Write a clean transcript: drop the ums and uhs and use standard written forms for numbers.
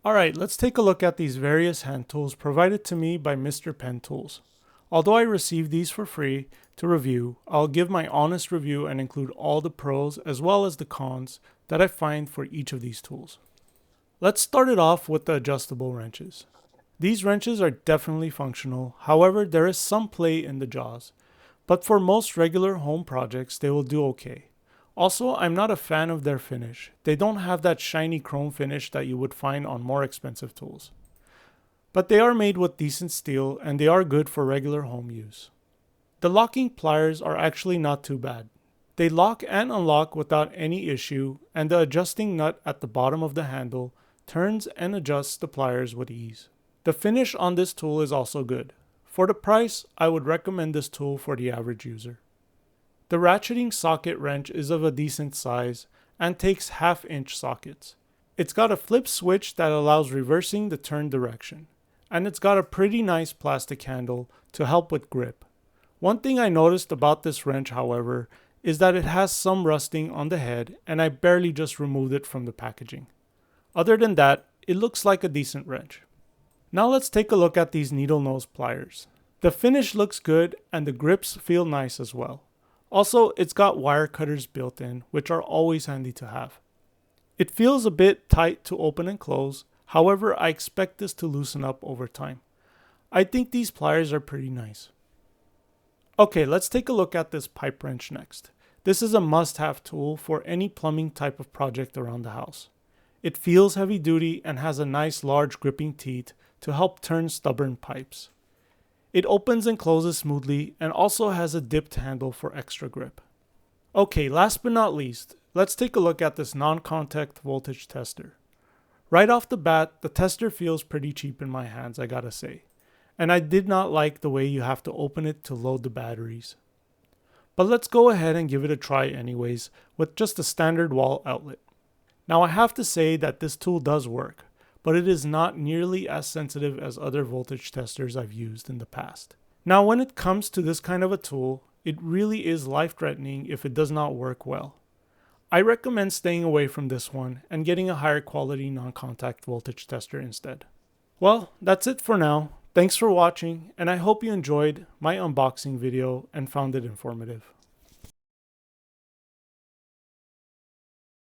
Alright, let's take a look at these various hand tools provided to me by Mr. Pen Tools. Although I received these for free to review, I'll give my honest review and include all the pros as well as the cons that I find for each of these tools. Let's start it off with the adjustable wrenches. These wrenches are definitely functional, however there is some play in the jaws, but for most regular home projects they will do okay. Also, I'm not a fan of their finish. They don't have that shiny chrome finish that you would find on more expensive tools. But they are made with decent steel and they are good for regular home use. The locking pliers are actually not too bad. They lock and unlock without any issue, and the adjusting nut at the bottom of the handle turns and adjusts the pliers with ease. The finish on this tool is also good. For the price, I would recommend this tool for the average user. The ratcheting socket wrench is of a decent size and takes 1/2 inch sockets. It's got a flip switch that allows reversing the turn direction, and it's got a pretty nice plastic handle to help with grip. One thing I noticed about this wrench, however, is that it has some rusting on the head and I barely just removed it from the packaging. Other than that, it looks like a decent wrench. Now let's take a look at these needle nose pliers. The finish looks good and the grips feel nice as well. Also, it's got wire cutters built in, which are always handy to have. It feels a bit tight to open and close, however I expect this to loosen up over time. I think these pliers are pretty nice. Okay, let's take a look at this pipe wrench next. This is a must-have tool for any plumbing type of project around the house. It feels heavy duty and has a nice large gripping teeth to help turn stubborn pipes. It opens and closes smoothly and also has a dipped handle for extra grip. Okay, last but not least, let's take a look at this non-contact voltage tester. Right off the bat, the tester feels pretty cheap in my hands, I gotta say. And I did not like the way you have to open it to load the batteries. But let's go ahead and give it a try anyways, with just a standard wall outlet. Now I have to say that this tool does work, but it is not nearly as sensitive as other voltage testers I've used in the past. Now when it comes to this kind of a tool, it really is life-threatening if it does not work well. I recommend staying away from this one and getting a higher quality non-contact voltage tester instead. Well, that's it for now. Thanks for watching, and I hope you enjoyed my unboxing video and found it informative.